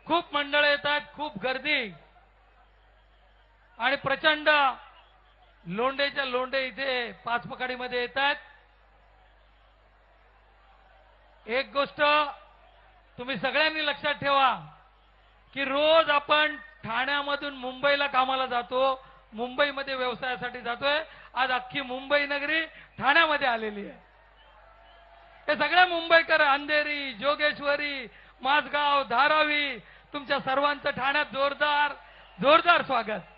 खूप मंडळ येतात, खूप गर्दी आणि प्रचंड लोंढेच्या लोंढे इथे पाचपकाडीमध्ये येतात। एक गोष्ट तुम्ही सगळ्यांनी लक्षात ठेवा की रोज आपण ठाण्यामधून मुंबईला कामाला जातो, मुंबईमध्ये व्यवसायासाठी जातोय। आज अख्खी मुंबई नगरी ठाण्यामध्ये आलेली आहे। हे सगळे मुंबईकर अंधेरी, जोगेश्वरी, माझगाव, धारावी, तुमच्या सर्वांचं ठाण्यात जोरदार जोरदार स्वागत।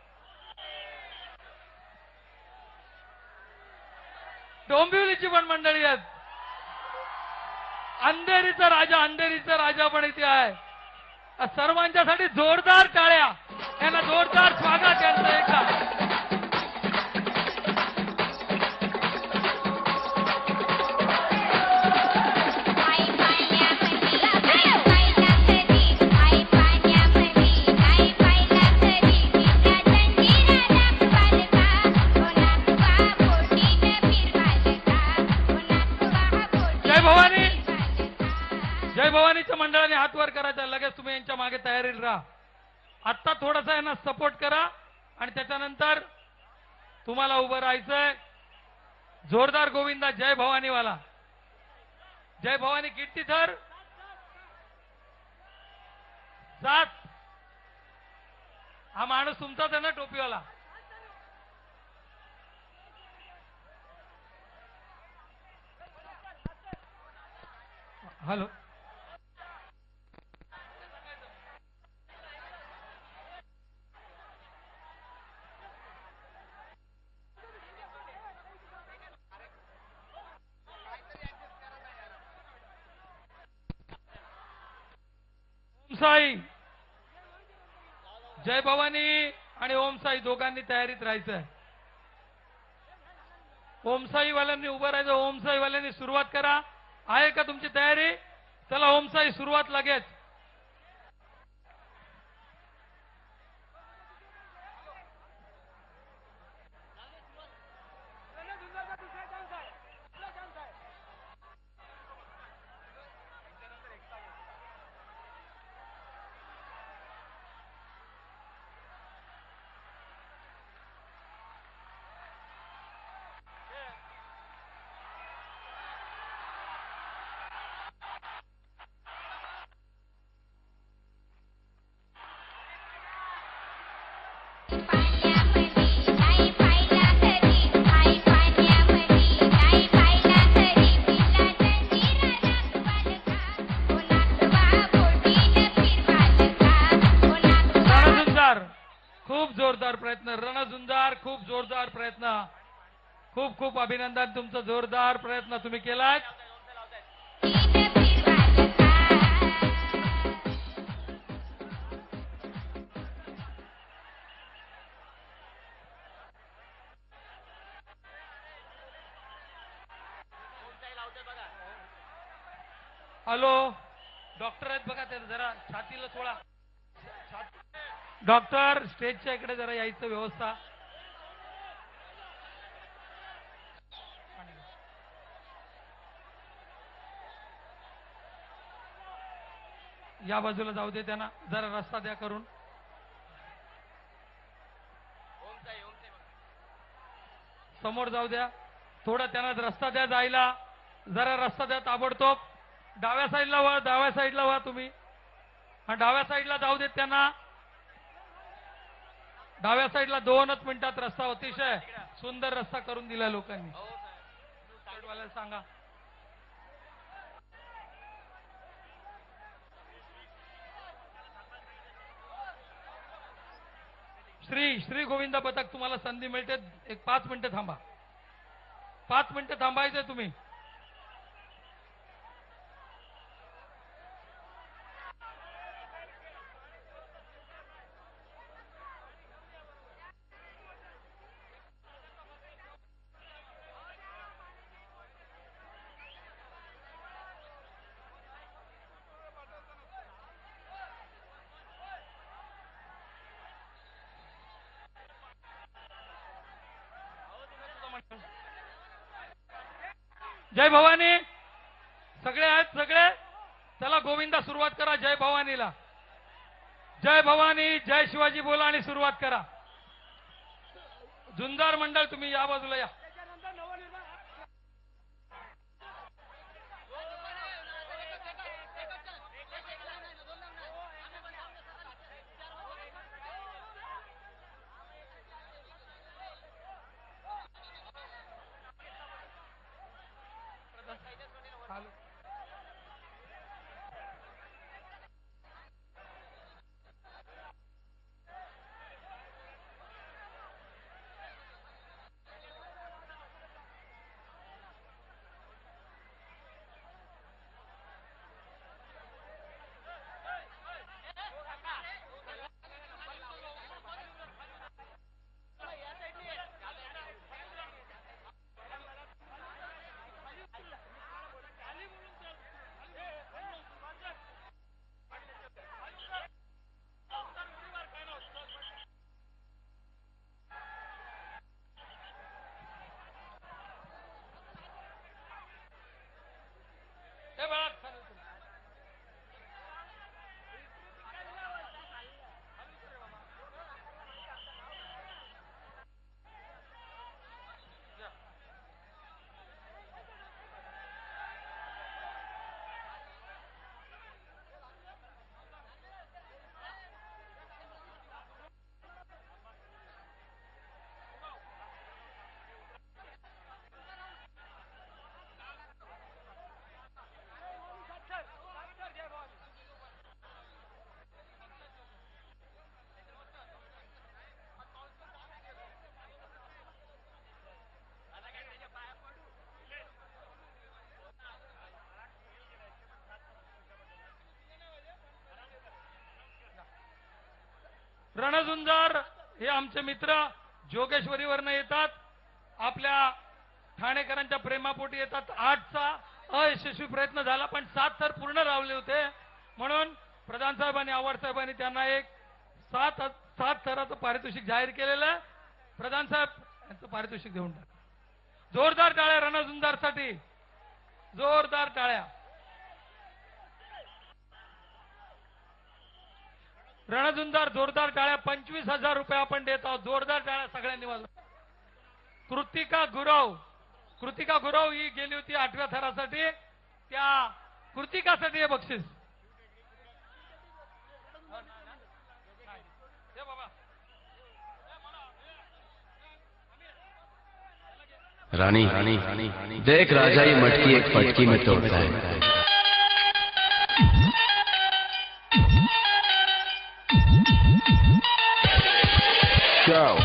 डोंबिवलीची पण मंडळी आहेत। अंधेरीचा राजा पण इथे आहे। सर्वांच्यासाठी जोरदार टाळ्या, यांना जोरदार स्वागत यांचं एकदा। जय भवानीच्या मंडळाने हात वर करायचा, लगेच तुम्ही यांच्या मागे तयारीला राहा। आता थोडासा यांना सपोर्ट करा आणि त्याच्यानंतर तुम्हाला उभं राहायचंय। जोरदार गोविंदा जय भवानीवाला, जय भवानी कीर्तीधर 7। हा माणूस तुमचाच आहे ना टोपीवाला? हॅलो, साई जय भवानी आणि ओम साई दोघांनी तयारीत राहायचंय। ओम साई वाल्यांनी उभं राहायचं। ओम साई वाल्यांनी सुरुवात करा। आहे का तुमची तयारी? चला ओम साई सुरुवात लगेच। खूप जोरदार प्रयत्न रणझुंजार, खूप जोरदार प्रयत्न। खूप खूप अभिनंदन, तुमचा जोरदार प्रयत्न तुम्ही केलात। हॅलो, डॉक्टर आहेत बघा, ते जरा छातीला सोळा। डॉक्टर स्टेजच्या इकडे जरा यायचं व्यवस्था। या बाजूला जाऊ दे त्यांना, जरा रस्ता द्या करून। समोर जाऊ द्या, थोडा त्यांना रस्ता द्या जायला, जरा रस्ता द्या ताबडतोब। डाव्या साईडला व्हा, डाव्या साईडला व्हा तुम्ही। हा डाव्या साईडला जाऊ देत त्यांना। डाव्या साईडला 2च मिनिटात रस्ता, अतिशय सुंदर रस्ता करून दिला लोकांनी। वाल्याला सांगा। श्री गोविंदा पथक तुम्हाला संधी मिळते, एक 5 मिनिटं थांबा। 5 मिनिटं थांबायचंय तुम्ही। जय भवानी सगळे आहेत, सगळे चला गोविंदा सुरुवात करा जय भवानीला। जय भवानी जय शिवाजी बोला आणि सुरुवात करा. झुंजार मंडळ तुम्ही या बाजूला या. रणझुंजार हे आमचे मित्र जोगेश्वरीवरनं येतात. आपल्या ठाणेकरांच्या प्रेमापोटी येतात. 8चा अयशस्वी प्रयत्न झाला पण 7 थर पूर्ण रावले होते. म्हणून प्रधान साहेबांनी आव्हाड साहेबांनी त्यांना एक 7 थराचं पारितोषिक जाहीर केलेलं आहे. प्रधान साहेब यांचं पारितोषिक देऊन टाका. जोरदार टाळ्या रणझुंजारसाठी, जोरदार टाळ्या. रणझुंजार जोरदार टाळ्या. 25,000 रुपये आपण देत आहोत. जोरदार टाळ्या सगळ्यांनी वाजवा. कृतिका गुरव ही गेली होती 8व्या थरासाठी. त्या कृतिकासाठी हे बक्षीस. रानी देख राजा ये मटकी एक पटकी में तोड़ता है. Go.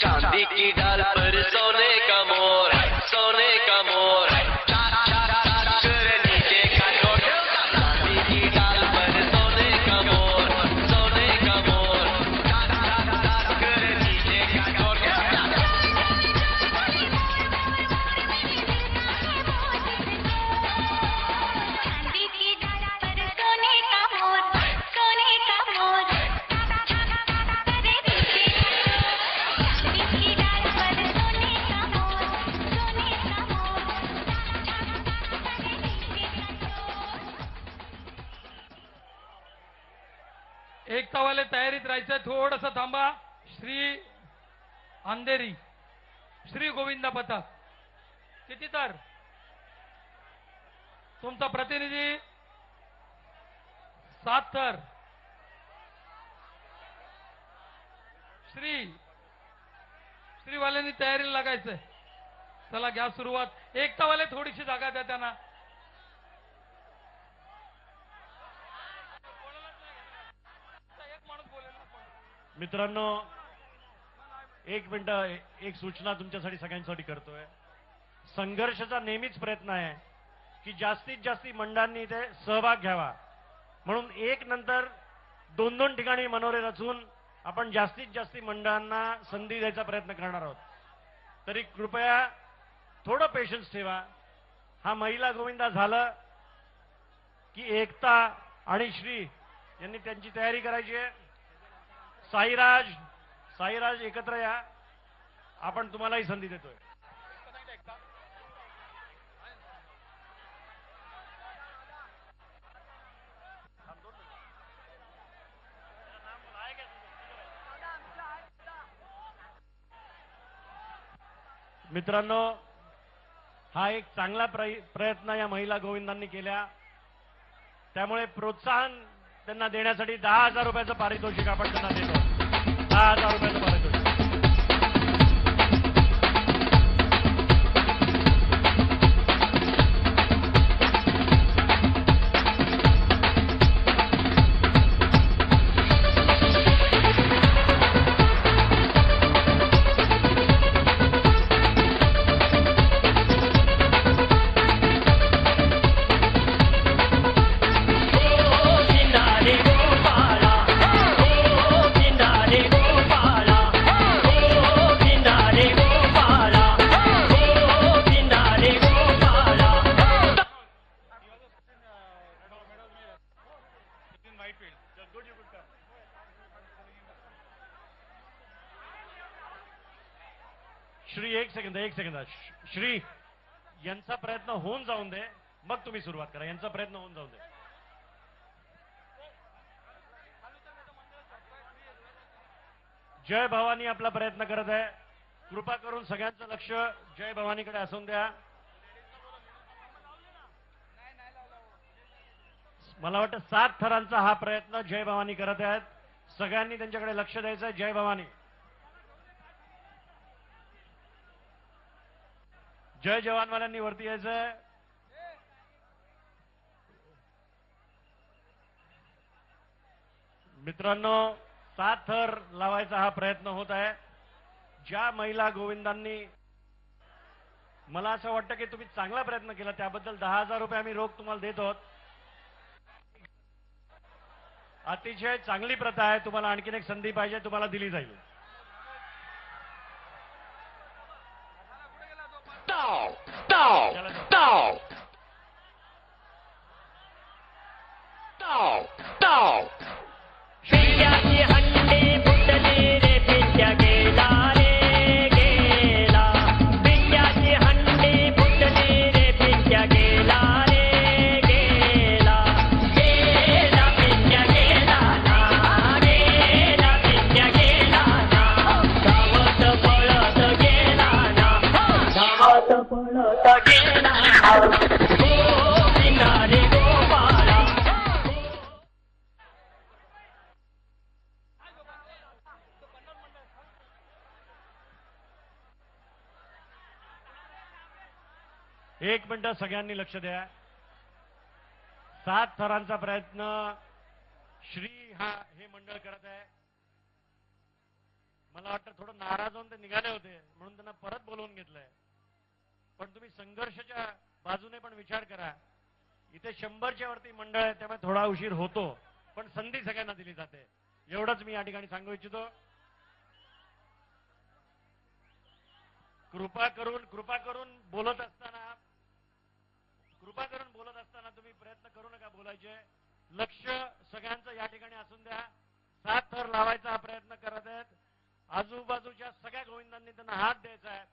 चांदी की डाल पर सोने का मोर, सोने का मोर. नीचे का चोट. चांदी की डाल पर सोने का मोर, सोने का मोर. नीचे का चोट. चांदी की डाल पर सोने का मोर, सोने का मोर. एकतावाले तयारीत राहायचंय. थोडस थांबा. श्री अंधेरी, श्री गोविंद पथक किती तर तुमचा प्रतिनिधी 7 तर. श्रीवाल्यांनी तयारीला लागायचंय. चला घ्या सुरुवात. एकतावाले थोडीशी जागा द्या त्यांना. मित्रांनो, एक मिनिट, एक सूचना तुमच्यासाठी सगळ्यांसाठी करतोय. संघर्षाचा नेहमीच प्रयत्न आहे की जास्तीत जास्त मंडळांनी इथे सहभाग घ्यावा. म्हणून एक नंतर 2-2 ठिकाणी मनोरे रचून आपण जास्तीत जास्त मंडळांना संधी द्यायचा प्रयत्न करणार आहोत. तरी कृपया थोडं पेशन्स ठेवा. हा महिला गोविंदा झालं की एकता आणि श्री यांनी त्यांची तयारी करायची आहे. साईराज एकत्र या. आपण तुम्हालाही संधी देतोय. मित्रांनो, हा एक चांगला प्रयत्न या महिला गोविंदांनी केल्या. त्यामुळे प्रोत्साहन त्यांना देण्यासाठी 10,000 रुपयाचं पारितोषिक आपण त्यांना देतो. 10,000 रुपयाचं पारितोषिक. श्री एक सेकंद श्री यांचा प्रयत्न होऊन जाऊन दे, मग तुम्ही सुरुवात करा. यांचा प्रयत्न होऊन जाऊन दे. जय भवानी आपला प्रयत्न करत आहे. कृपा करून सगळ्यांचं लक्ष जय भवानीकडे असून द्या. मला वाटतं 7 थरांचा हा प्रयत्न जय भवानी करत आहेत. सगळ्यांनी त्यांच्याकडे लक्ष द्यायचं आहे. जय भवानी. जय जवानवाल्यांनी वरती यायचंय. मित्रांनो, 7 थर लावायचा हा प्रयत्न होत आहे. ज्या महिला गोविंदांनी, मला असं वाटतं की तुम्ही चांगला प्रयत्न केला, त्याबद्दल 10,000 रुपये आम्ही रोख तुम्हाला देत आहोत. अतिशय चांगली प्रथा आहे. तुम्हाला आणखीन एक संधी पाहिजे, तुम्हाला दिली जाईल. पिंड्याची हंडी फुटली रे, पिंड्या गेला रे गेला. पिंड्याची हंडी फुटली रे, पिंड्या गेला रे गेला. गेला पिंड्या गेला ना, गेला पिंड्या गेला ना. धावत पळत गेला ना, धावत पळत गेला ना. गोविंदा रे गोपाळा. एक मिनिट, सगळ्यांनी लक्ष द्या. 7 थरांचा प्रयत्न श्री हे मंडळ करत आहे. मला वाटतं थोडं नाराज होऊन ते निघाले होते, म्हणून त्यांना परत बोलवून घेतलंय. पण तुम्ही संघर्षाच्या बाजूने पण विचार करा. इथे 100च्या वरती मंडळ आहे, त्यामुळे थोडा उशीर होतो, पण संधी सगळ्यांना दिली जाते. एवढंच मी या ठिकाणी सांगू इच्छितो. कृपा करून बोलत असताना तुम्ही प्रयत्न करू नका बोलायचे. लक्ष सगळ्यांचं या ठिकाणी असून द्या. 7 थर लावायचा हा प्रयत्न करत आहेत. आजूबाजूच्या सगळ्या गोविंदांनी त्यांना हात द्यायचा आहे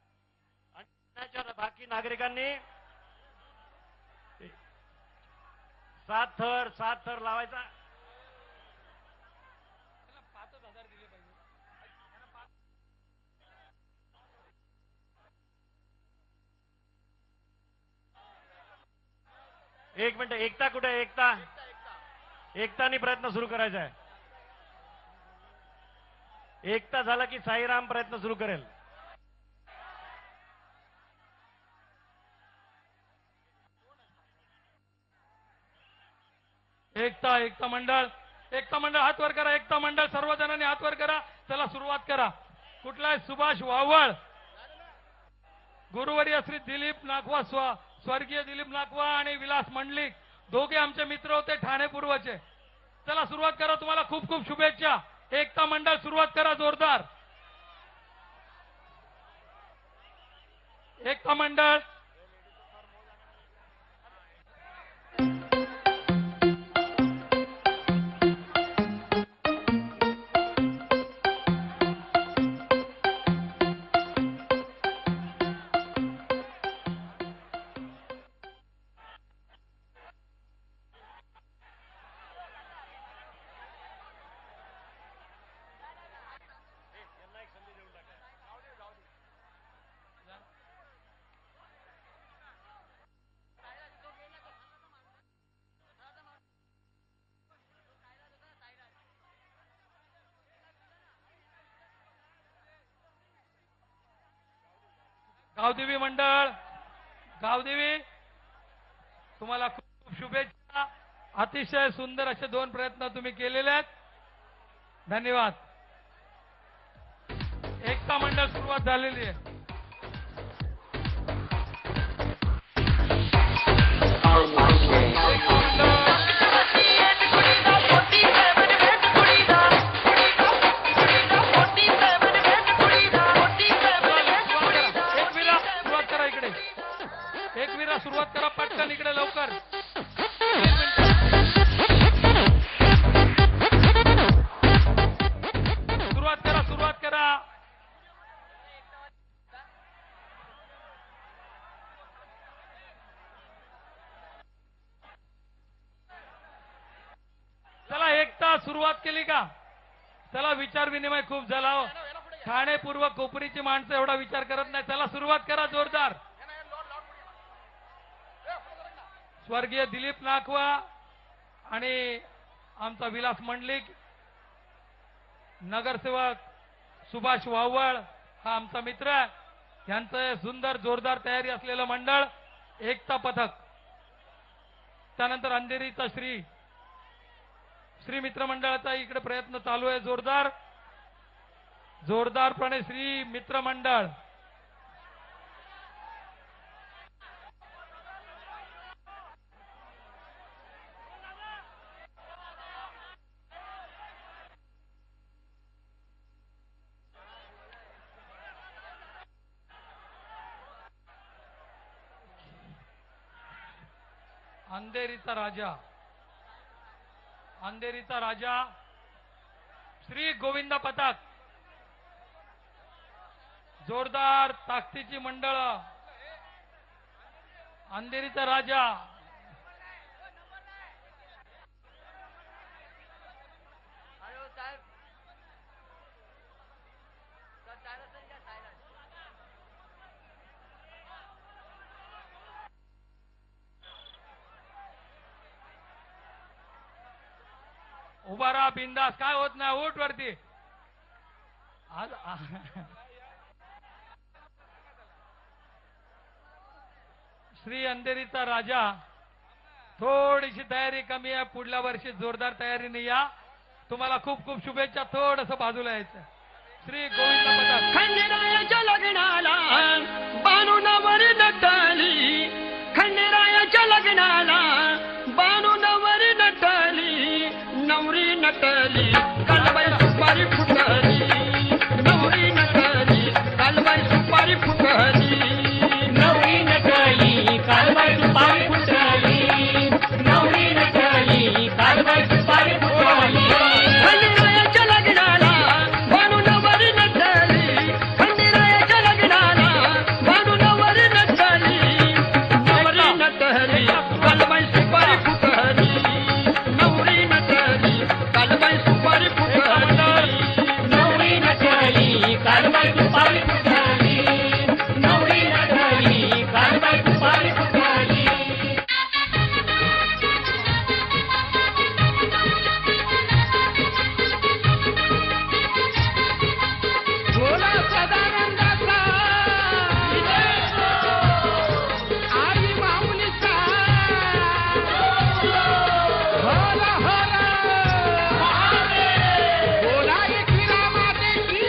आणि बाकी नागरिकांनी 7 थर लावायचा. एक मिनिट, एकता कुठे आहे? एकतानी प्रयत्न सुरू करायचा आहे. एकता झाला की साईराम प्रयत्न सुरू करेल. एकता मंडळ हात वर करा. एकता मंडळ सर्वजणांनी हात वर करा. चला सुरुवात करा. कुठला आहे? सुभाष वावळ, गुरुवर्य श्री दिलीप नागवा, स्वर्गीय दिलीप नागवा आणि विलास मंडलिक, दोघे आमचे मित्र होते ठाणे पूर्वचे. चला सुरुवात करा. तुम्हाला खूप खूप शुभेच्छा. एकता मंडळ सुरुवात करा जोरदार. एकता मंडळ गावदेवी मंडळ, गावदेवी तुम्हाला खूप खूप शुभेच्छा. अतिशय सुंदर असे 2 प्रयत्न तुम्ही केलेले आहेत. धन्यवाद. एकता मंडळ सुरुवात झालेली आहे. एकवीरा सुरुवात करा पटकन इकडे लवकर. सुरुवात करा. चला एकता सुरुवात केली का? चला विचार विनिमय खूप झाला हो. ठाणे पूर्व कोपरीची माणसं एवढा विचार करत नाही. चला सुरुवात करा जोरदार. स्वर्गीय दिलीप नाखवा आणि आमचा विलास मंडलिक, नगरसेवक सुभाष वावळ हा आमचा मित्र आहे. यांचं सुंदर जोरदार तयारी असलेलं मंडळ एकता पथक. त्यानंतर अंधेरीचा श्री मित्र मंडळाचा इकडे प्रयत्न चालू आहे जोरदारपणे श्री मित्र मंडळ. अंधेरीचा राजा श्री गोविंद पथक. जोरदार ताकदीची मंडळ. अंधेरीचा राजा उभा राहा बिंदास. काय होत नाही. उठ वरती. आज श्री अंधेरीचा राजा थोडीशी तयारी कमी आहे. पुढल्या वर्षी जोरदार तयारीने या. तुम्हाला खूप खूप शुभेच्छा. थोडंसं बाजूला यायचं. श्री गोविंद पथक. खंडेरायाच्या लग्नाला बाणूनावर नटली, खंडेरायाच्या लग्नाला बाणूनावर नटली, नवरी नटली कालबाई सुपारी फुटली, नवरी नटली कालबाई सुपारी फुटली, नवरी नटली कालबाई सुपारी फुटली, नवरी नटली कालबाई सुपारी फुटली. खंडेरायाच्या लग्नाला बाणूनावर नटली, खंडेरायाच्या लग्नाला बाणूनावर नटली, नवरी नटली कालबाई सुपारी फुटली, नवरी नटली कालबाई सुपारी फुटली, नवरी नटली कालबाई सुपारी फुटली, नवरी नटली कालबाई सुपारी फुटली. बोला सदानंदाचा आई माऊलीचा होला होला बोला एकविरा मातेची.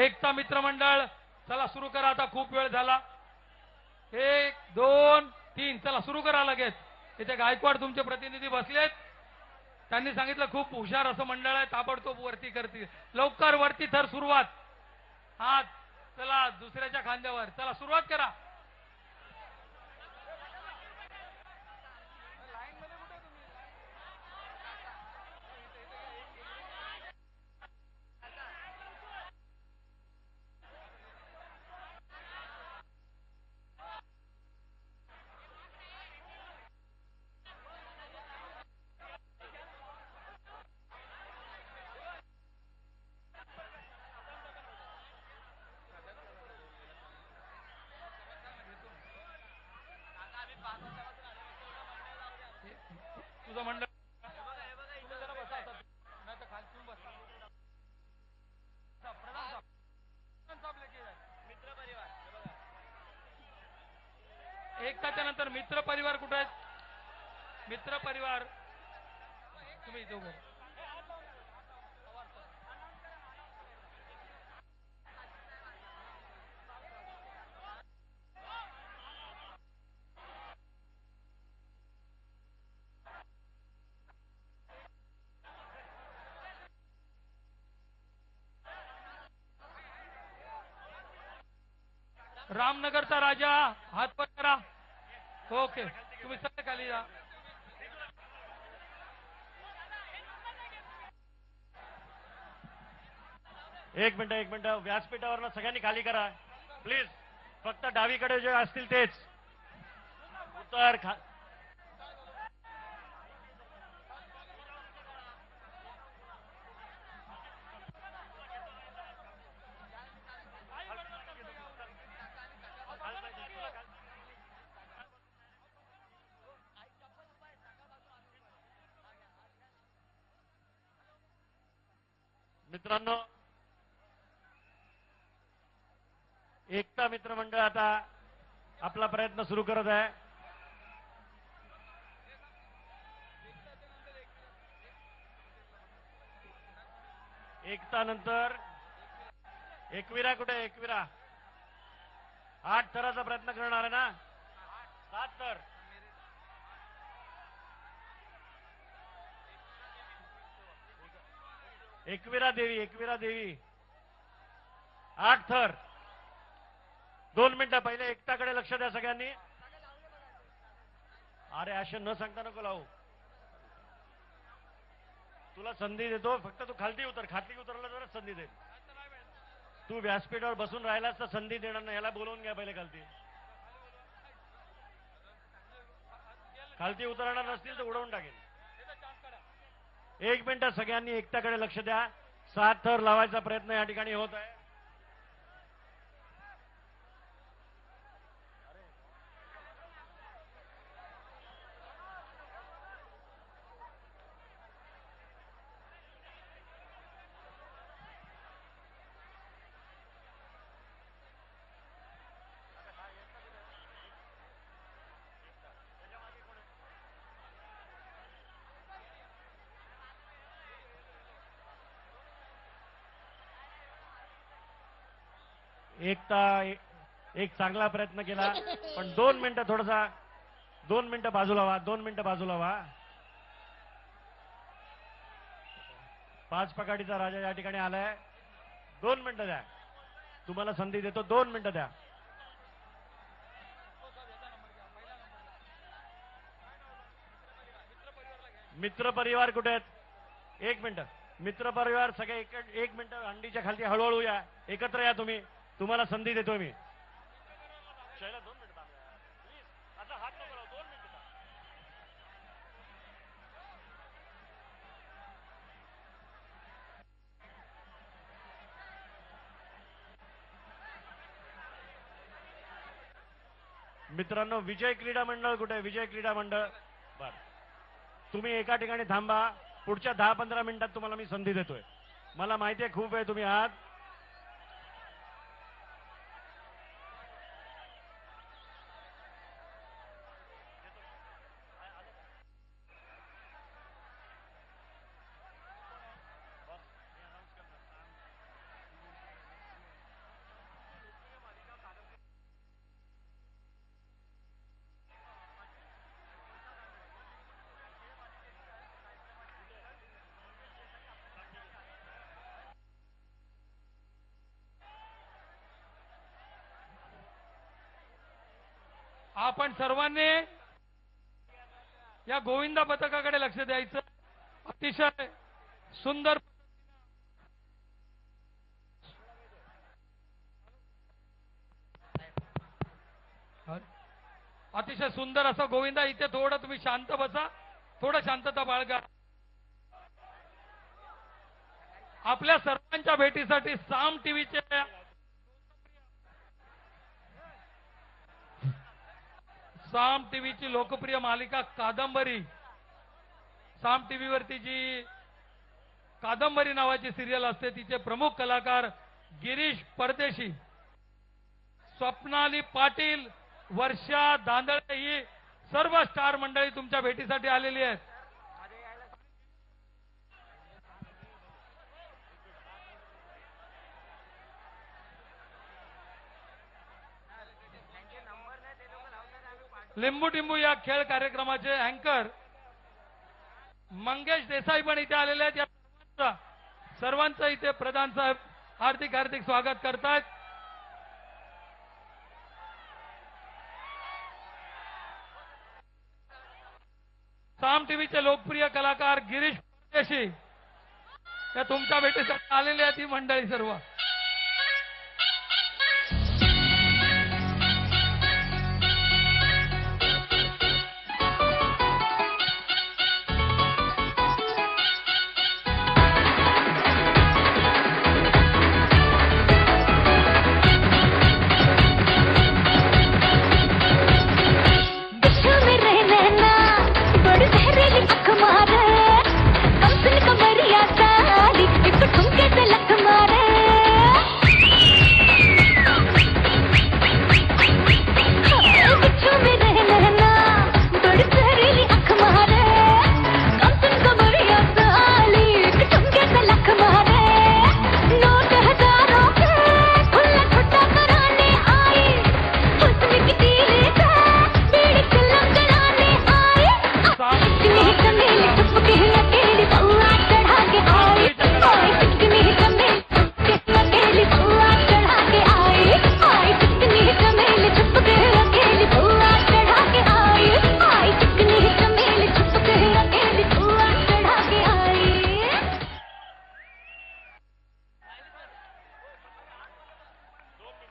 एकता मित्र मंडळ चला सुरू करा. आता खूप वेळ झाला. 1 2 3 चला सुरू करा लगेच. इथे गायकवाड तुमचे प्रतिनिधी बसलेत. त्यांनी सांगितलं खूप हुशार असं मंडळ आहे. ताबडतोब वरती करतील. लवकर वरती थर सुरुवात. हा चला दुसऱ्याच्या खांद्यावर. चला सुरुवात करा. त्याच्यानंतर मित्र परिवार कुठे आहेत? मित्र परिवार तुम्ही इथे उभे राहा. रामनगरचा राजा हात वर करा. ओके, तुम्ही सगळे खाली जा. एक मिनिट व्यासपीठावर सगळ्यांनी खाली करा प्लीज. फक्त डावीकडे जे असतील तेच उत्तर मित्रांनो, एकता मित्र मंडळ आता आपला प्रयत्न सुरू करत आहे. एकता नंतर एकविरा कुठे? एकविरा 8 थराचा प्रयत्न करणार आहे ना? 7 थर. एकविरा देवी 8 थर. 2 मिनिटं पहिले एकताकडे लक्ष द्या सगळ्यांनी. अरे असे न सांगता नको लावू. तुला संधी देतो, फक्त तू खालती उतरला तरच संधी दे. तू व्यासपीठावर बसून राहिलास तर संधी देणार नाही. याला बोलवून घ्या पहिले खालती उतरणार नसतील तर उडवून टाकेल. 1 मिनिट सगळ्यांनी एकताकडे लक्ष द्या. 7 थर लावायचा प्रयत्न या ठिकाणी होत आहे. एकता एक चांगला प्रयत्न केला, पण 2 मिनिटं थोडासा 2 मिनिटं बाजूला व्हा. 5 पकाडीचा राजा या ठिकाणी आलाय. 2 मिनिटं द्या. तुम्हाला संधी देतो. 2 मिनिटं द्या. मित्र परिवार कुठे आहेत? 1 मिनिट. मित्र परिवार सगळे 1 मिनिट हंडीच्या खालती हळूहळू या. एकत्र या तुम्ही. तुम्हाला संधी देतो मी. Shaila 2 minute please. आता हात नको लावू. 2 मिनिट. मित्रांनो, विजय क्रीडा मंडळ कुठे? विजय क्रीडा मंडळ. बर, तुम्ही एका ठिकाणी थांबा. पुढच्या 10-15 मिनिटात तुम्हाला मी संधी देतोय. मला माहिती आहे खूप वेळ तुम्ही आहात. आपण सर्वांनी या गोविंदा पथकाकडे लक्ष द्यायचं. अतिशय सुंदर असं गोविंदा. इथे थोडं तुम्ही शांत बसा. थोडं शांतता बाळगा. आपल्या सर्वांच्या भेटीसाठी साम टीव्हीची लोकप्रिय मालिका कादंबरी, साम टीव्हीवरती जी कादंबरी नावाची सिरियल असते, तिचे प्रमुख कलाकार गिरीश परदेशी, स्वप्नाली पाटील वर्षा दांदळे ही सर्व स्टार मंडळी तुमच्या भेटीसाठी आलेली आहेत. लिंबू टिंबू या खेळ कार्यक्रमाचे अँकर मंगेश देसाई पण इथे आलेले आहेत. या सर्वांचं इथे प्रधान साहेब हार्दिक हार्दिक स्वागत करतात. साम टीव्हीचे लोकप्रिय कलाकार गिरीश परदेशी या तुमच्या भेटीसाठी आलेली आहेत ही मंडळी सर्व.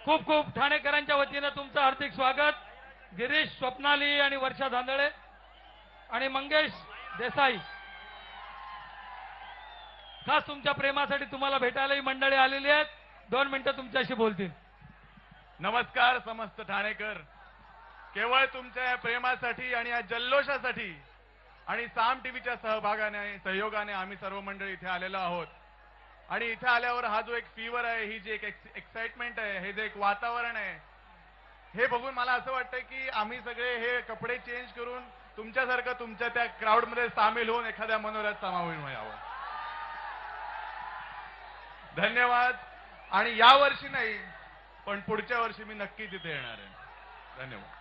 खूप खूप ठाणेकरांच्या वतीनं तुमचं हार्दिक स्वागत. गिरीश, स्वप्नाली आणि वर्षा धांदळे आणि मंगेश देसाई खास तुमच्या प्रेमासाठी तुम्हाला भेटायला ही मंडळी आलेली आहेत. 2 मिनिटं तुमच्याशी बोलतील. नमस्कार समस्त ठाणेकर. केवळ तुमच्या या प्रेमासाठी आणि या जल्लोषासाठी आणि साम टीव्हीच्या सहभागाने सहयोगाने आम्ही सर्व मंडळी इथे आलेलो आहोत. आणि इथे आल्यावर हा जो एक फीवर आहे, ही जी एक एक्साइटमेंट आहे, हे जे एक वातावरण आहे, हे बघून मला असं वाटतं की आम्ही सगळे हे कपडे चेंज करून तुमच्यासारखं तुमच्या त्या क्राऊडमध्ये सामील होऊन एखाद्या मनोऱ्यात सामावून व्हावं. धन्यवाद. आणि या वर्षी नाही पण पुढच्या वर्षी मी नक्की तिथे येणार आहे. धन्यवाद.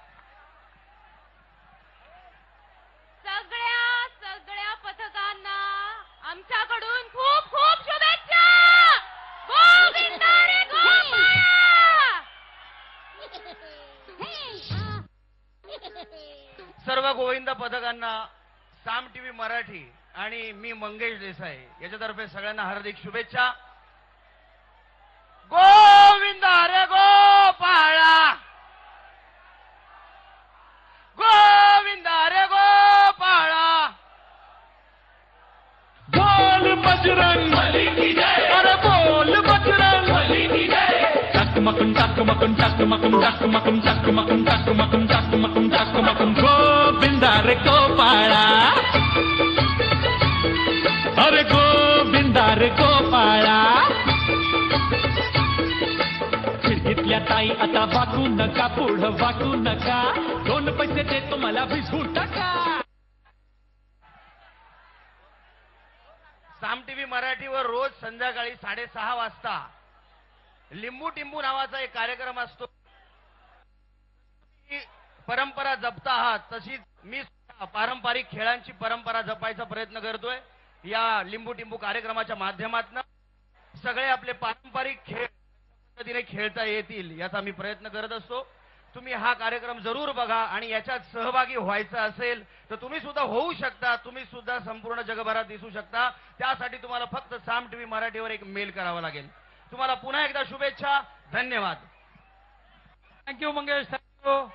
सगळ्या पथकांना आमच्याकडून खूप खूप शुभेच्छा. गोविंदा रे गोपाळा. सर्व गोविंद पथकांना साम टीव्ही मराठी आणि मी मंगेश देसाई याच्यातर्फे सगळ्यांना हार्दिक शुभेच्छा. गोविंद रे गोपाळा. गोविंद रे गोपाळा. बोल बजरंग, अरे बोल बजरंग. टकमकम टकमकम टकमकम टकमकम टकमकम टकमकम टकमकम टकमकम. गोविंदा रे गोपाळा, अरे गोविंदा रे गोपाळा. खिडकीतल्या ताई आता वाकू नका, पुढं वाकू नका. 2 पैसे देतो मला भिजवून टाका. साम टीव्ही मराठीवर रोज संध्याकाळी 6:30 वाजता लिंबू टिंबू नावाचा एक कार्यक्रम असतो. परंपरा जपता आहात तशीच मी पारंपरिक खेळांची परंपरा जपायचा प्रयत्न करतोय. या लिंबू टिंबू कार्यक्रमाच्या माध्यमातून सगळे आपले पारंपरिक खेळ पद्धतीने खेळता येतील याचा मी प्रयत्न करत असतो. तुम्ही हा कार्यक्रम जरूर बघा आणि याच्यात सहभागी व्हायचं असेल तर तुम्ही सुद्धा होऊ शकता. तुम्ही सुद्धा संपूर्ण जगभरात दिसू शकता. त्यासाठी तुम्हाला फक्त साम टीव्ही मराठीवर एक मेल करावा लागेल. तुम्हाला पुन्हा एकदा शुभेच्छा. धन्यवाद. थँक्यू मंगेश. थँक्यू.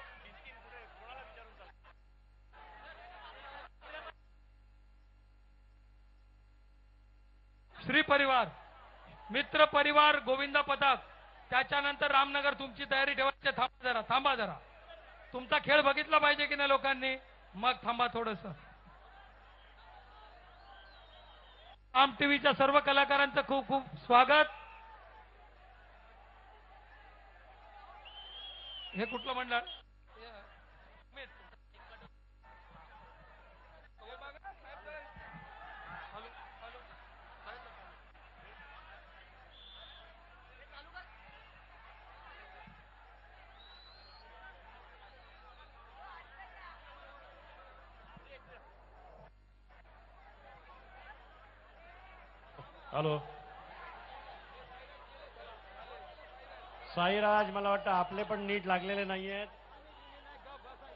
श्री परिवार, मित्र परिवार, गोविंदा पथक, त्याच्यानंतर रामनगर. तुमची तयारी ठेवायची. थांबा जरा. तुमचा खेळ बघितला पाहिजे की नाही लोकांनी. मग थांबा थोडस. साम टीव्हीच्या सर्व कलाकारांचं खूप खूप स्वागत. हे कुठलं मंडळ? हॅलो साईराज, मला वाटतं आपले पण नीट लागलेले नाहीयेत.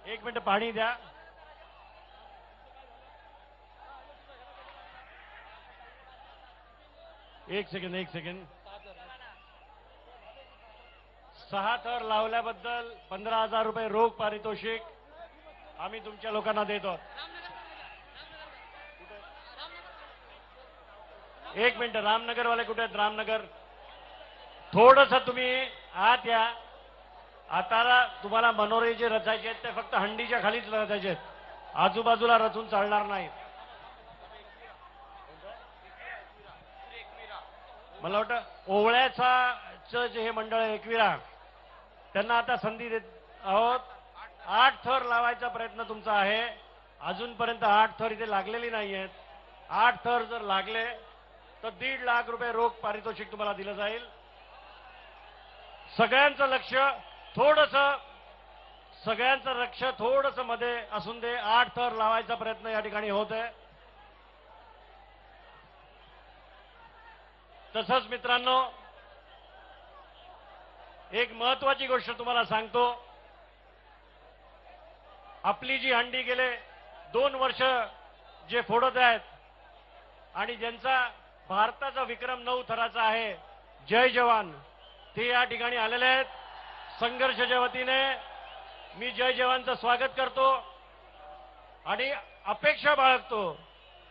एक मिनिट पाणी द्या. एक सेकंड. 6 थर लावल्याबद्दल 15,000 रुपये रोख पारितोषिक आम्ही तुमच्या लोकांना देतो. एक मिनिट, रामनगरवाले कुठे आहेत? रामनगर, थोडस तुम्ही आत या. आता तुम्हाला मनोरे जे रचायचे आहेत ते फक्त हंडीच्या खालीच रचायचे आहेत, आजूबाजूला रचून चालणार नाही. मला वाटतं ओवळ्याचं जे हे मंडळ आहे एकविरा, त्यांना आता संधी देत आहोत. 8 थर लावायचा प्रयत्न तुमचा आहे. अजूनपर्यंत 8 थर इथे लागलेली नाही आहेत. 8 थर जर लागले तर 1.5 लाख रुपये रोख पारितोषिक तुम्हाला दिलं जाईल. सगळ्यांचं लक्ष थोडस मध्ये असून दे. 8 थर लावायचा प्रयत्न या ठिकाणी होत आहे. तसंच मित्रांनो, एक महत्वाची गोष्ट तुम्हाला सांगतो. आपली जी हंडी गेले 2 वर्ष जे फोडत आहेत आणि ज्यांचा भारताचा विक्रम 9 थराचा आहे, जय जवान, ते या ठिकाणी आलेले आहेत. संघर्षाच्या वतीने मी जय जवानचं स्वागत करतो आणि अपेक्षा बाळगतो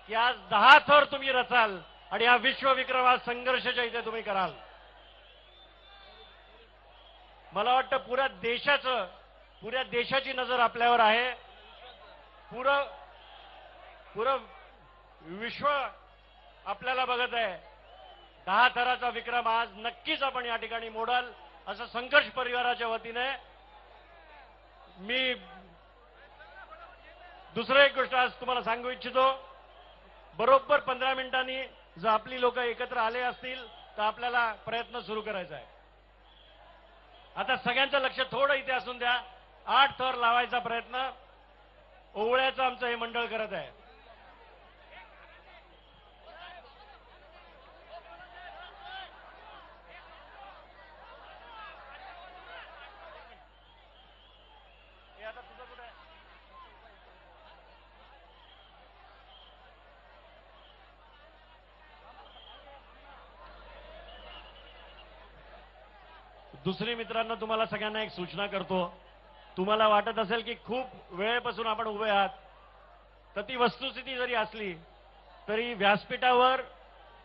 की आज 10 थर तुम्ही रचाल आणि हा विश्वविक्रम आज संघर्षाच्या इथे तुम्ही कराल. मला वाटतं पुऱ्या देशाची नजर आपल्यावर आहे. पुरं विश्व आपल्याला बघत आहे. 10 थराचा विक्रम आज नक्कीच आपण या ठिकाणी मोडाल असं संघर्ष परिवाराच्या वतीने मी दुसरं एक गोष्ट आज तुम्हाला सांगू इच्छितो. बरोबर 15 मिनिटांनी जर आपली लोक एकत्र आले असतील तर आपल्याला प्रयत्न सुरू करायचा आहे. आता सगळ्यांचं लक्ष थोडं इथे असून द्या. 8 थर लावायचा प्रयत्न ओवळ्याचं आमचं हे मंडळ करत आहे. दुसरी मित्रांनो, तुम्हाला सगळ्यांना एक सूचना करतो. तुम्हाला वाटत असेल की खूप वेळेपासून आपण उभे आहात, तर ती वस्तुस्थिती जरी असली तरी व्यासपीठावर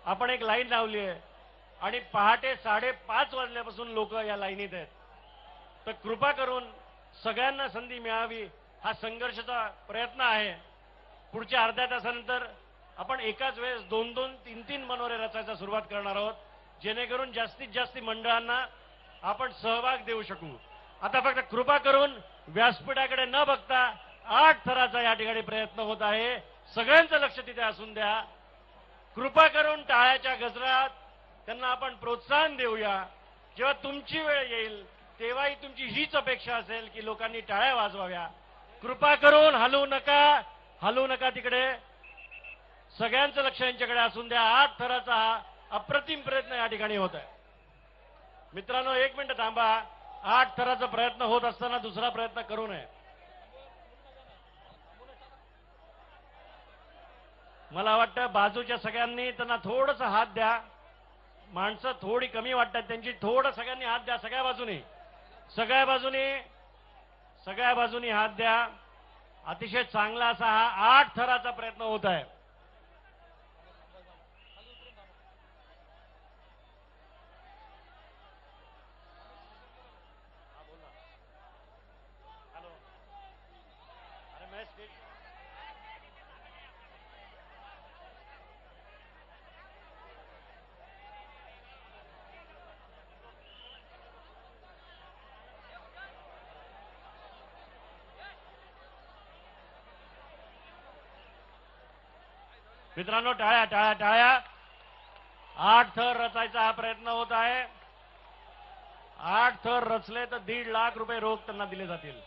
आपण एक लाईन लावली आहे आणि पहाटे 5:30 वाजल्यापासून लोक या लाईनीत आहेत. तर कृपा करून सगळ्यांना संधी मिळावी हा संघर्षाचा प्रयत्न आहे. पुढच्या अर्ध्या तासानंतर आपण एकाच वेळेस 2-2, 3-3 मनोरे रचायला सुरुवात करणार आहोत, जेणेकरून जास्तीत जास्त मंडळांना आपण सहभाग देऊ शकू. आता फक्त कृपा करून व्यासपीठाकडे न बघता 8 थराचा या ठिकाणी प्रयत्न होत आहे. सगळ्यांचं लक्ष तिथे असून द्या. कृपा करून टाळ्याच्या गजरात त्यांना आपण प्रोत्साहन देऊया. जेव्हा तुमची वेळ येईल तेव्हाही तुमची हीच अपेक्षा असेल की लोकांनी टाळ्या वाजवाव्या. कृपा करून हलू नका तिकडे. सगळ्यांचं लक्ष यांच्याकडे असून द्या. 8 थराचा हा अप्रतिम प्रयत्न या ठिकाणी होत आहे. मित्रांनो, 1 मिनिट थांबा. 8 थराचा प्रयत्न होत असताना दुसरा प्रयत्न करू नये. मला वाटतं बाजूच्या सगळ्यांनी त्यांना थोडंसं हात द्या. माणसं थोडी कमी वाटतात त्यांची. थोडं सगळ्यांनी हात द्या. सगळ्या बाजूनी हात द्या. अतिशय चांगला असा हा 8 थराचा प्रयत्न होत आहे. मित्रांनो, टाळ्या. 8 थर रचायचा हा प्रयत्न होत आहे. 8 थर रचले तर 1.5 लाख रुपये रोख त्यांना दिले जातील.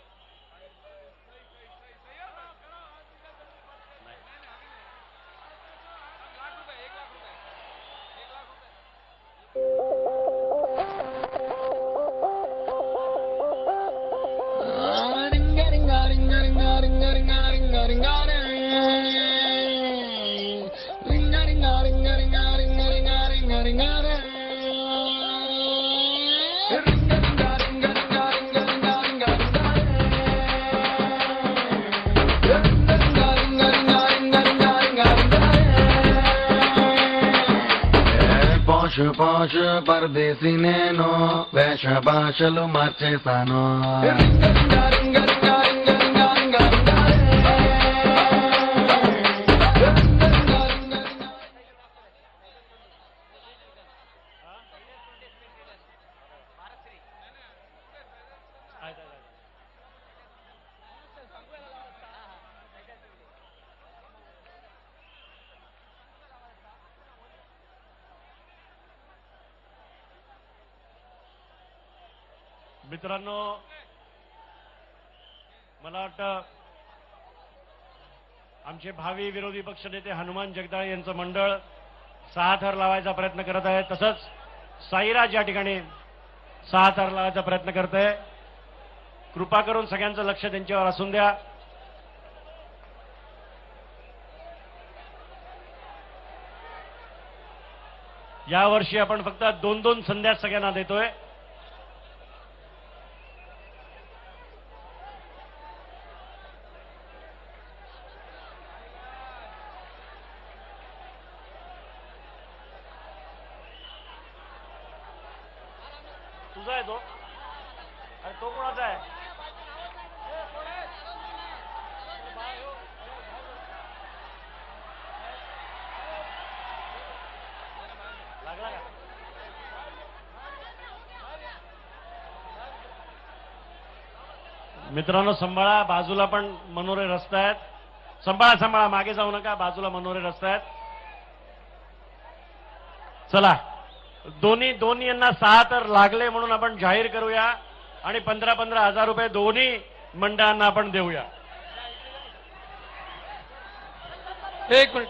పోషు పరదేశీ నేను వేష భాషలు మార్చేశాను. मित्रांनो, मला वाटतं आमचे भावी विरोधी पक्षनेते हनुमान जगदाळे यांचं मंडळ 6 थर लावायचा प्रयत्न करत आहे. तसंच साईराज या ठिकाणी 6 थर लावायचा प्रयत्न करत आहे. कृपा करून सगळ्यांचं लक्ष त्यांच्यावर असून द्या. यावर्षी आपण फक्त 2-2 संध्या सगळ्यांना देतोय. तुझा आहे तो? अरे तो कोणाचा आहे? लागला का? मित्रांनो, सांभाळा, बाजूला पण मनोरे रस्ते आहेत. सांभाळा, मागे जाऊ नका, बाजूला मनोरे रस्ते आहेत. चला, दोन्ही यांना 6 तर लागले म्हणून आपण जाहीर करूया आणि 15-15 हजार रुपये दोन्ही मंडळांना आपण देऊया. एक मिनिट.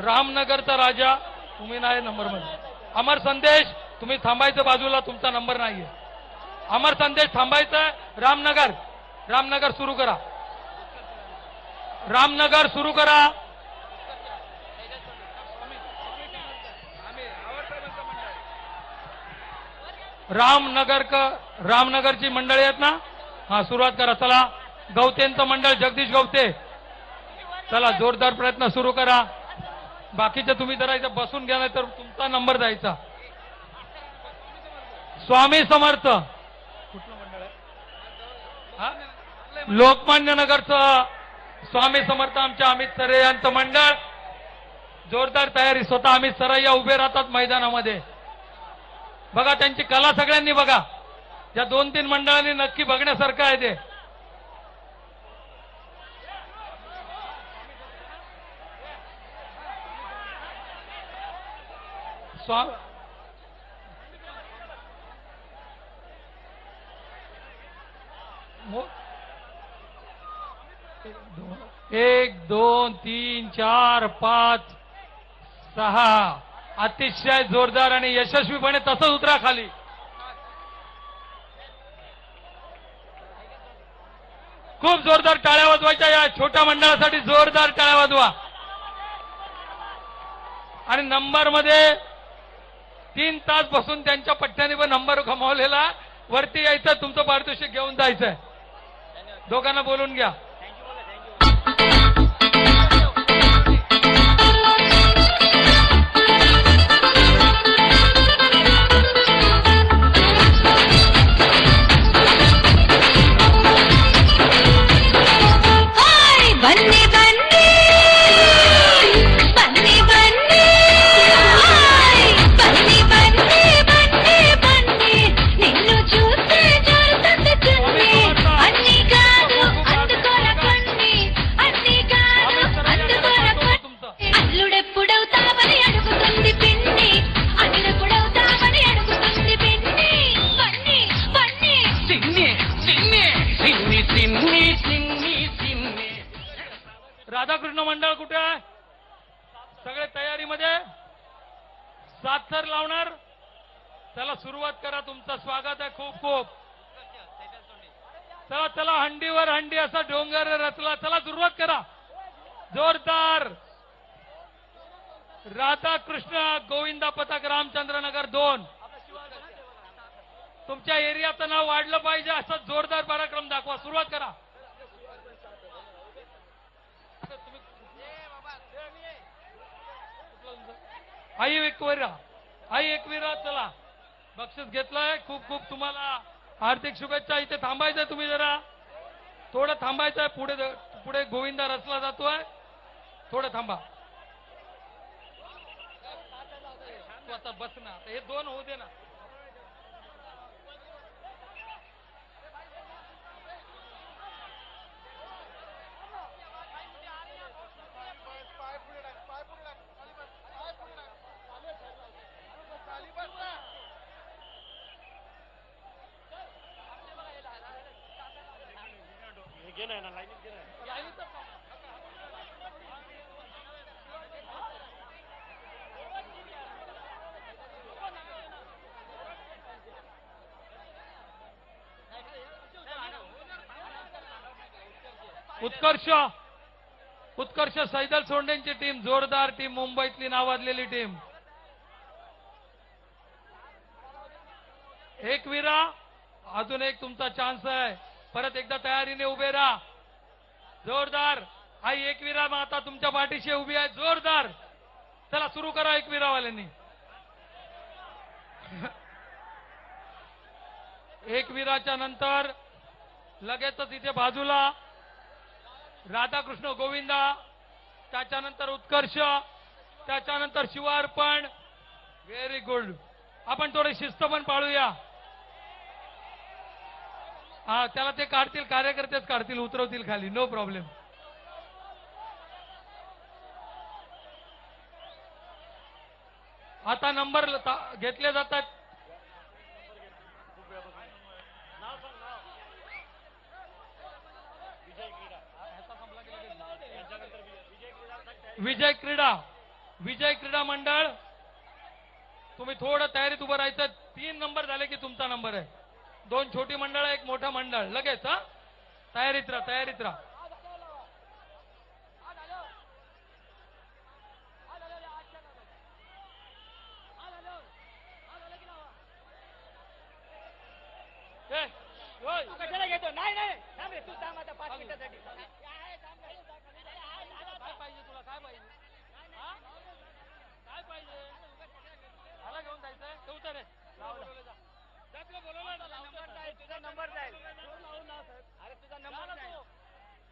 रामनगरचा राजा तुम्ही नाही नंबर मध्ये. अमर संदेश तुम्ही थांबायचं बाजूला, तुमचा नंबर नाहीये. अमर संदेश थांबायचं. रामनगर सुरू करा. रामनगर सुरू करा. रामनगरची मंडळी आहेत ना? हा, सुरुवात करा. चला, गवतेंचं मंडळ, जगदीश गवते, चला जोरदार प्रयत्न सुरू करा. बाकीचे तुम्ही जरा इथे बसून घ्या, नाही तर तुमचा नंबर द्यायचा. स्वामी समर्थ कुठलं मंडळ आहे? लोकमान्य नगरचं स्वामी समर्थ आमच्या अमित सरे यांचं मंडळ. जोरदार तयारी. स्वतः अमित सरैया उभे राहतात मैदानामध्ये. बघा त्यांची कला सगळ्यांनी बघा. या 2-3 मंडळांनी नक्की बघण्यासारखं आहे ते. एक, 2, 3, 4, 5, 6. अतिशय जोरदार आणि यशस्वीपणे तसंच उतरा खाली. खूप जोरदार टाळ्या वाजवायच्या या छोट्या मंडळासाठी. जोरदार टाळ्या वाजवा. आणि नंबर मध्ये 3 तास बसून त्यांच्या पट्ट्याने पण नंबर कमावलेला. वरती यायचं, तुमचं पारितोषिक घेऊन जायचंय. दोघांना बोलून घ्या. बन्नी बन्नी बन्नी बन्नी बन्नी बन्नी बन्नी बन्नी నిన్ను చూస్తే జరుతుంది చున్ని అన్ని కాదు అందుకోర కొన్ని అన్ని కాదు అందుకోర కొన్ని అల్లుడెప్పుడవుతావని అడుగుతుంది పిన్ని అల్లుడెప్పుడవుతావని అడుగుతుంది పిన్ని బన్ని బన్ని सिन्नी सिन्नी सिन्नी सिन्नी सिन्नी सिन्नी. राधाकृष्ण मंडळ कुठे आहे? सगळे तयारीमध्ये. 7 थर लावणार. चला सुरुवात करा. तुमचं स्वागत आहे खूप खूप. चला चला, हंडीवर हंडी असा डोंगर रचला. चला सुरुवात करा. जोरदार. राधाकृष्ण गोविंदा पथक रामचंद्रनगर 2. तुमच्या एरियाचं नाव वाढलं पाहिजे असं जोरदार पराक्रम दाखवा. सुरुवात करा. आई एक वर आई एकविरा चला बक्षीस घेतलंय. खूप खूप तुम्हाला हार्दिक शुभेच्छा. इथे थांबायचंय तुम्ही जरा थोडं थांबायचंय. पुढे गोविंदा रचला जातोय. थोडं थांबा. तू आता बस ना. हे दोन होऊ दे ना. घे ना लाईनीत घे ना. उत्कर्ष सैदल सोंडेंची टीम जोरदार टीम. मुंबईतली नावाजलेली टीम. एकविरा अजून एक तुमचा चान्स आहे. परत एकदा तयारीने उभे राहा. जोरदार. आई एकविरा मग आता तुमच्या पाठीशी उभी आहे. जोरदार. चला सुरू करा एकविरावाल्यांनी. एकविराच्या नंतर लगेचच इथे बाजूला राधाकृष्ण गोविंदा, त्याच्यानंतर उत्कर्ष, त्याच्यानंतर शिवार्पण. Very good. आपण थोडी शिस्त पण पाळूया. हा त्याला ते काढतील, कार्यकर्तेच काढतील, उतरवतील खाली. No problem. आता नंबर घेतले जातात. विजय क्रीडा मंडळ तुम्ही थोडं तयारीत उभं राहायचं. 3 नंबर झाले की तुमचा नंबर आहे. 2 छोटी मंडळ, 1 मोठा मंडळ. लगेच हा तयारीत राहा, तयारीत राहा. कशाला घेतो? नाही नाही थांब रे, तू थांब आता 5 मिनिटासाठी. काय पाहिजे तुला? काय पाहिजे? काय पाहिजे? मला घेऊन जायचंय. तू उतर रे. तुला बोलवलं ना. नंबर जाईल, तुझा नंबर जाईल. अरे तुझा नंबर जाईल.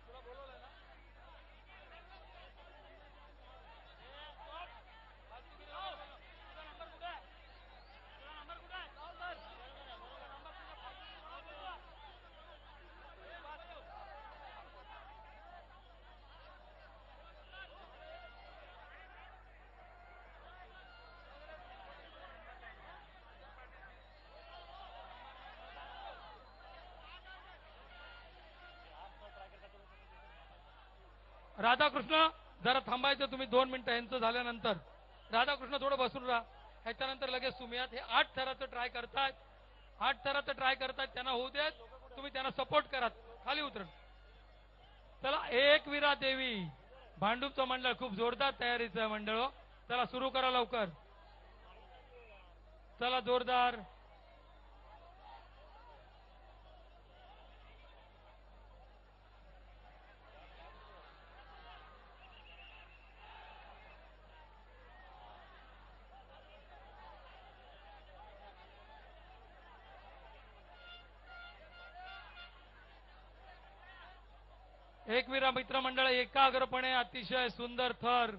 तुला बोलवलं ना. तुझा नंबर कुठे आहे? तुझा नंबर कुठे आहे? राधाकृष्ण जरा थांबायचं तुम्ही 2 मिनिटं. यांचं झाल्यानंतर राधाकृष्ण थोडं बसून राहा. ह्याच्यानंतर लगेच तुम्ही हे 8 थराचं ट्राय करतायत. 8 थराचं ट्राय करतायत. त्यांना होऊ देत. तुम्ही त्यांना सपोर्ट करा. खाली उतरण. चला एकविरा देवी भांडूपचं मंडळ खूप जोरदार तयारीचं मंडळ. चला सुरू करा लवकर. चला जोरदार. एकविरा मित्र मंडळ एकाग्रपणे अतिशय सुंदर थर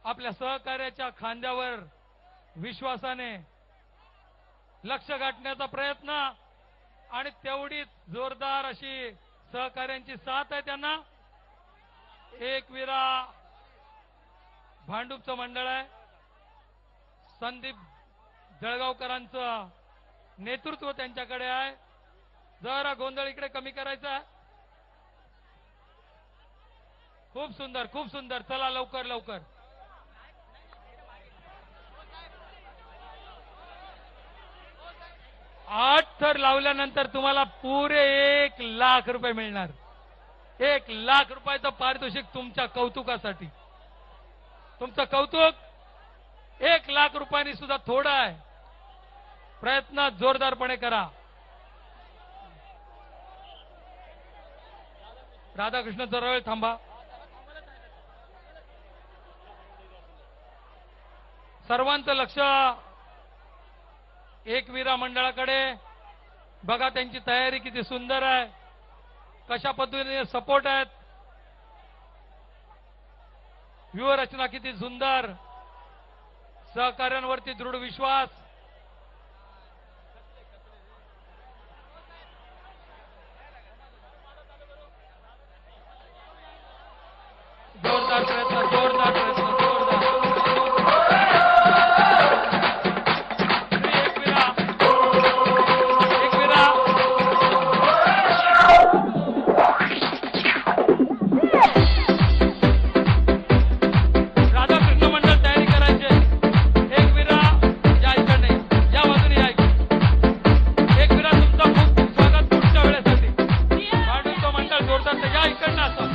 आपल्या सहकार्याच्या खांद्यावर विश्वासाने लक्ष गाठण्याचा प्रयत्न आणि तेवढीच जोरदार अशी सहकार्यांची साथ आहे त्यांना. एकविरा भांडूपचं मंडळ आहे. संदीप जळगावकरांचं नेतृत्व त्यांच्याकडे आहे. जरा गोंधळ इकडे कमी करायचा आहे. खूप सुंदर, खूप सुंदर. चला लवकर लवकर. आठ थर लावल्यानंतर तुम्हाला पुरे 1 लाख रुपये मिळणार. 1 लाख रुपयाचं पारितोषिक तुमच्या कौतुकासाठी. तुमचं कौतुक 1 लाख रुपयांनी सुद्धा थोडं आहे. प्रयत्न जोरदारपणे करा. राधाकृष्ण जरा वेळ थांबा. सर्वांचं लक्ष एकविरा मंडळाकडे बघा, त्यांची तयारी किती सुंदर आहे, कशा पद्धतीने सपोर्ट आहेत, व्यूहरचना किती सुंदर, सहकार्यांवरती दृढ विश्वास. जोरदार प्रयत्न, जोरदार प्रयत्न, जोरदार. एकविरा, एकविरा. राधाकृष्ण मंडळ तयारी करायचे. एकविरा या इकडे, या बाजूने या इकडे. एकविरा, तुमचं खूप स्वागत पुढच्या वेळेसाठी. वाढदिवस मंडळ जोरदार, या इकडनं असं.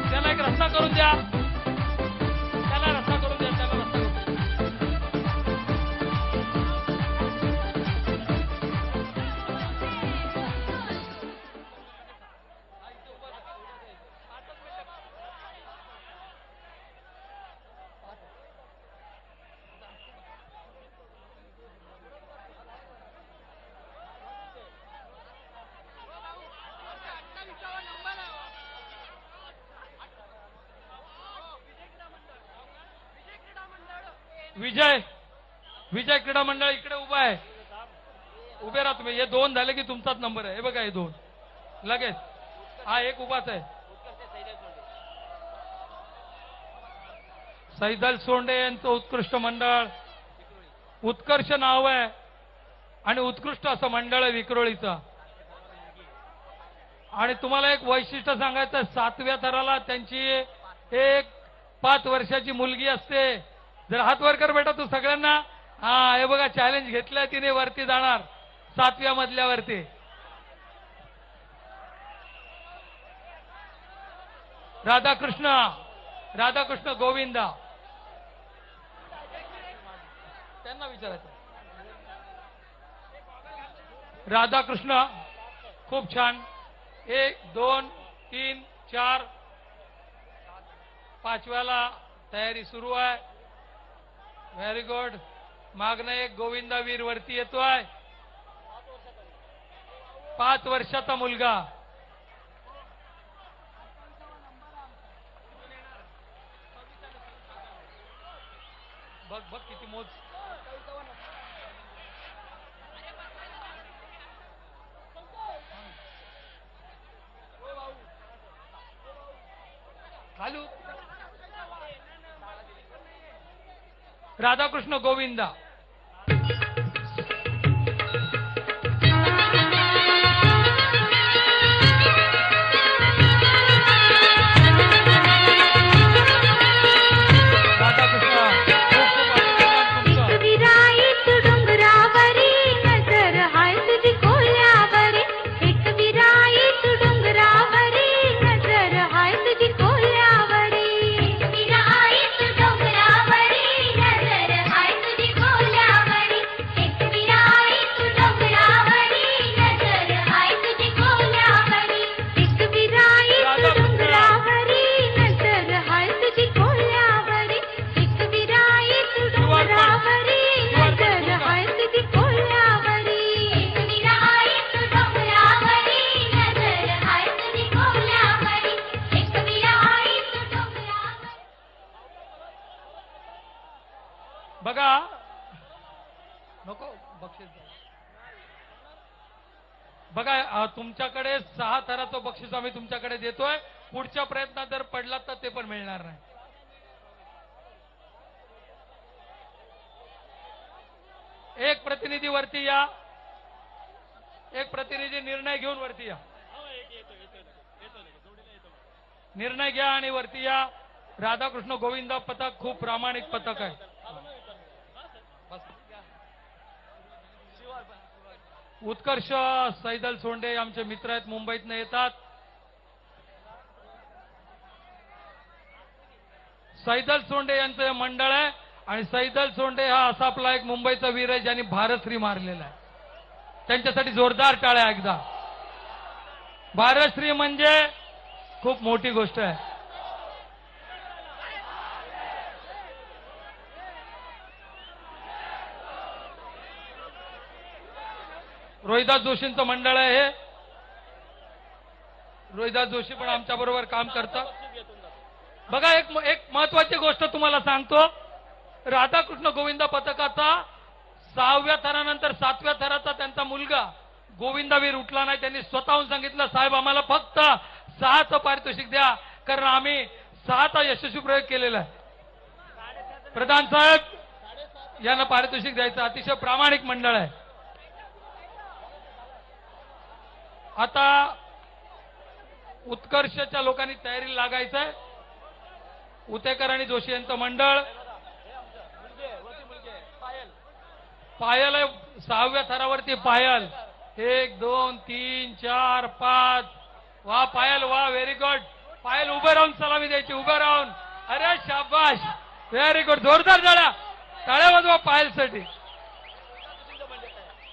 त्याला एक रस्ता करून द्या, त्याला रस्ता करून द्या, त्याला रस्ता करून द्या. विजय, विजय क्रीडा मंडळ इकडे उभा आहे. उभे राहा तुम्ही. हे दोन झाले की तुमचाच नंबर आहे. हे बघा, हे दोन लगेच. हा एक उभाच आहे. सैदल सोंडे यांचं उत्कृष्ट मंडळ, उत्कर्ष नाव आहे आणि उत्कृष्ट असं मंडळ आहे विक्रोळीचं. आणि तुम्हाला एक वैशिष्ट्य सांगायचं, 7व्या थराला त्यांची एक 5 वर्षाची मुलगी असते. जर हात वर कर बेटा तू सगळ्यांना. हा, हे बघा, चॅलेंज घेतलंय तिने, वरती जाणार 7व्या मजल्यावरती. राधाकृष्ण, राधाकृष्ण गोविंदा, त्यांना विचारायचं. राधाकृष्ण खूप छान. 1 2 3 4 5व्याला तयारी सुरू आहे. Very good. मागणं एक गोविंदा वीर वरती येतोय. 5 वर्षाचा मुलगा. बघ बघ किती मोज. खालू. राधाकृष्ण गोविंदा. बघा, नको बक्षीस. बघा, तुमच्याकडे 6 थराचं बक्षीस आम्ही तुमच्याकडे देतोय. पुढच्या प्रयत्नात जर पडला तर ते पण मिळणार नाही. एक प्रतिनिधी वरती या, एक प्रतिनिधी निर्णय घेऊन वरती या. निर्णय घ्या आणि वरती या. राधाकृष्ण गोविंदा पथक खूप प्रामाणिक पथक आहे. उत्कर्ष सैदल सोंडे आमचे मित्र आहेत, मुंबईतनं येतात. सैदल सोंडे यांचं मंडळ आहे आणि सैदल सोंडे हा असा आपला एक मुंबईचा वीर आहे ज्यांनी भारतश्री मारलेला आहे. त्यांच्यासाठी जोरदार टाळ्या एकदा. भारतश्री म्हणजे खूप मोठी गोष्ट आहे. रोहिदास जोशींचं मंडळ आहे हे. रोहिदास जोशी पण आमच्या बरोबर काम करतात. बघा एक महत्वाची गोष्ट तुम्हाला सांगतो. राधाकृष्ण गोविंदा पथकाचा 6व्या थरानंतर 7व्या थराचा त्यांचा मुलगा गोविंदावीर उठला नाही. त्यांनी स्वतःहून सांगितलं, साहेब आम्हाला फक्त 6चं पारितोषिक द्या, कारण आम्ही 6चा यशस्वी प्रयोग केलेला आहे. प्रधान साहेब यांना पारितोषिक द्यायचं. अतिशय प्रामाणिक मंडळ आहे. आता उत्कर्षच्या लोकांनी तयारीला लागायचं आहे. उतेकर आणि जोशी यांचं मंडळ. पायल आहे 6व्या थरावरती. पायल 1 2 3 4 5. वा पायल, वा व्हेरी गुड. पायल उभं राहून सलामी द्यायची, उभं राहून. अरे शाबाश, व्हेरी गुड. जोरदार टाळ्या वाजवा पायलसाठी.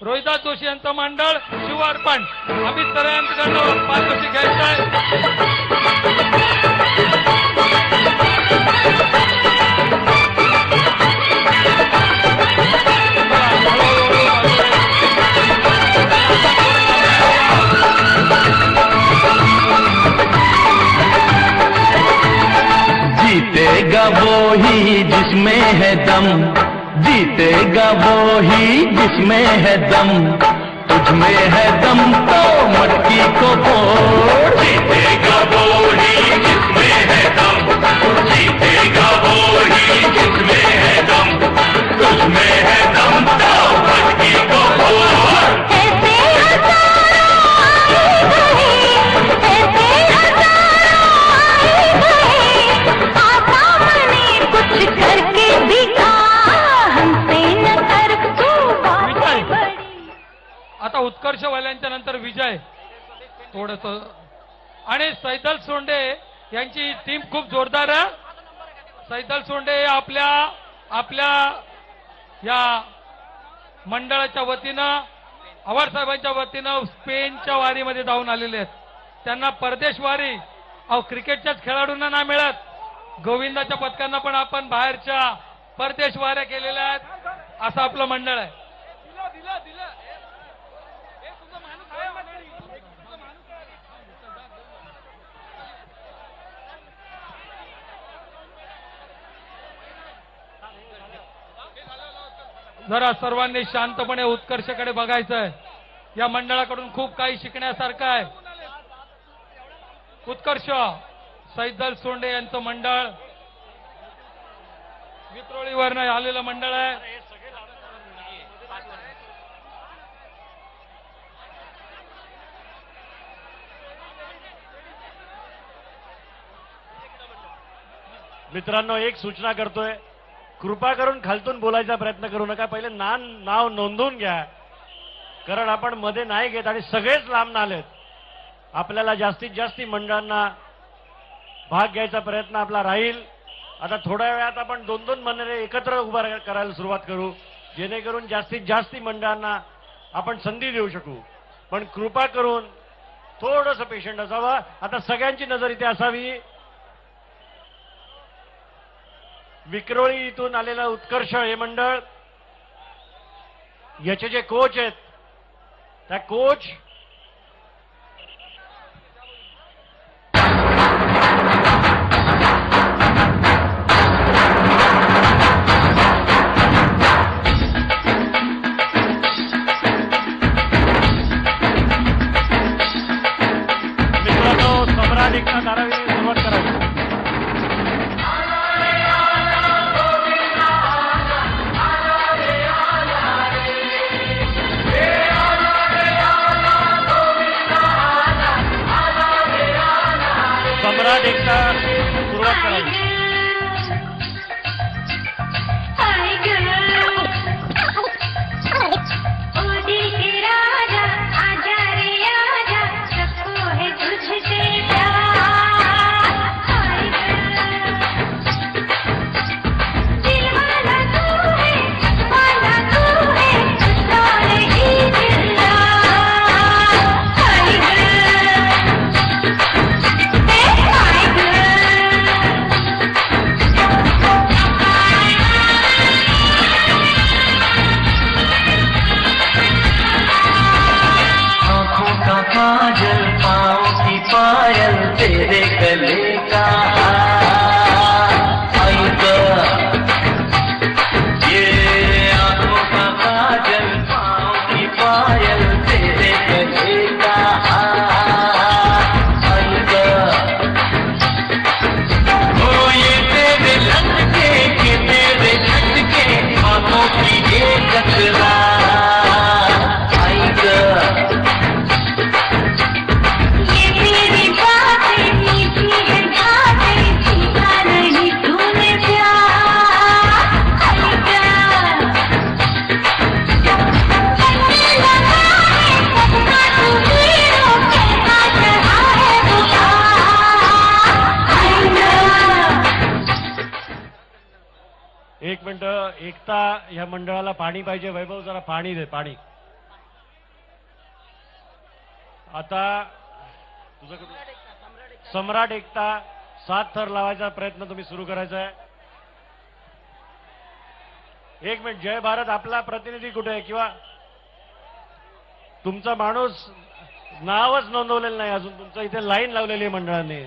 रोहिदास जोशी यांचं मंडळ शिवार्पण. अमित सर यांच्याकडनं पारितोषिक घ्यायचं आहे. जीतेगा वो ही जिसमें है दम, जीतेगा वो ही जिसमें है दम, तुझमें है दम तो मटकी को फोड़। जीतेगा वो ही जिसमें है दम, जीतेगा वो ही जिसमें है दम, तुझमें है दम तो मटकी को फोड़। आता उत्कर्षवाल्यांच्या नंतर विजय थोडस, आणि सैदल सोंडे यांची टीम खूप जोरदार आहे. सैदल सोंडे आपल्या या मंडळाच्या वतीनं, आव्हाड साहेबांच्या वतीनं स्पेनच्या वारीमध्ये जाऊन आलेले आहेत. त्यांना परदेश वारी क्रिकेटच्याच खेळाडूंना नाही मिळत. गोविंदाच्या पथकांना पण आपण बाहेरच्या परदेश वाऱ्या केलेल्या आहेत. असं आपलं मंडळ आहे. जरा सर्वांनी शांतपणे उत्कर्षकडे बघायचं आहे. या मंडळाकडून खूप काही शिकण्यासारखं आहे. उत्कर्ष सैदल सोंडे यांचं मंडळ विक्रोळीवरनं आलेलं मंडळ आहे. मित्रांनो, एक सूचना करतोय, कृपा करून खालतून बोलायचा प्रयत्न करू नका. पहिले नाव नोंदवून घ्या, कारण आपण मध्ये नाही घेत आणि सगळेच लांब आलेत. आपल्याला जास्तीत जास्त मंडळांना भाग घ्यायचा प्रयत्न आपला राहील. आता थोड्या वेळात आपण 2-2 मंडळे एकत्र उभा करायला सुरुवात करू, जेणेकरून जास्तीत जास्त मंडळांना आपण संधी देऊ शकू. पण कृपा करून थोडंसं पेशंट असावं. आता सगळ्यांची नजर इथे असावी. विक्रोळी इथून आलेलं उत्कर्ष हे मंडळ, याचे जे कोच आहेत त्या कोच मित्रांनो, सम्राट एकनाथ धारावीने सुरुवात करावी. एक मिनिट, एकता या मंडळाला पाणी पाहिजे. वैभव जरा पाणी दे, पाणी. आता तुझं सम्राट एकता 7 थर लावायचा प्रयत्न तुम्ही सुरू करायचा आहे. एक मिनिट, जय भारत आपला प्रतिनिधी कुठे आहे? किंवा तुमचा माणूस नावच नोंदवलेलं नाही अजून. तुमचं इथे लाईन लावलेली आहे मंडळाने.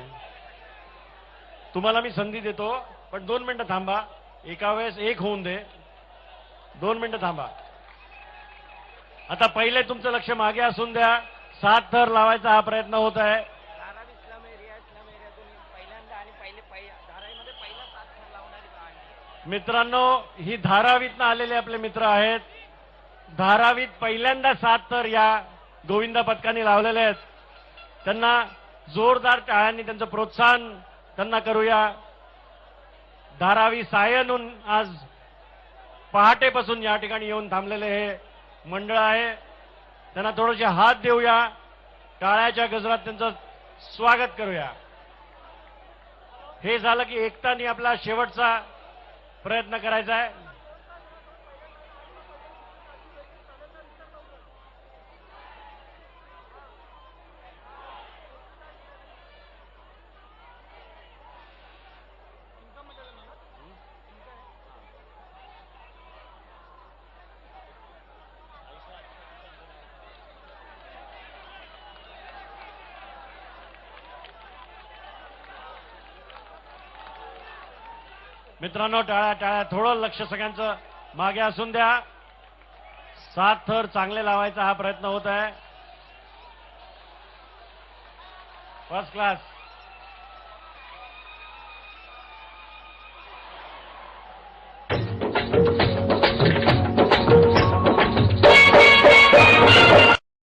तुम्हाला मी संधी देतो, पण 2 मिनिटं थांबा. एका वेळेस एक होऊन दे. 2 मिनिटं थांबा. आता पहिले तुमचं लक्ष मागे असून द्या. 7 थर लावायचा हा प्रयत्न होत आहे. मित्रांनो, ही धारावीतनं आलेले आपले मित्र आहेत. धारावीत पहिल्यांदा 7 थर या गोविंदा पथकाने लावलेले आहेत. त्यांना जोरदार टाळ्यांनी त्यांचं प्रोत्साहन त्यांना करूया. धारावी सायनहून आज पहाटेपासून या ठिकाणी येऊन थांबलेले हे मंडळ आहे. त्यांना थोडेसे हात देऊया. टाळ्याच्या गजरात त्यांचं स्वागत करूया. हे झालं की एकतानी आपला शेवटचा प्रयत्न करायचा आहे. मित्रांनो, टाळ्या टाळ्या. थोडं लक्ष सगळ्यांचं मागे असून द्या. 7 थर चांगले लावायचा हा प्रयत्न होत आहे. First class.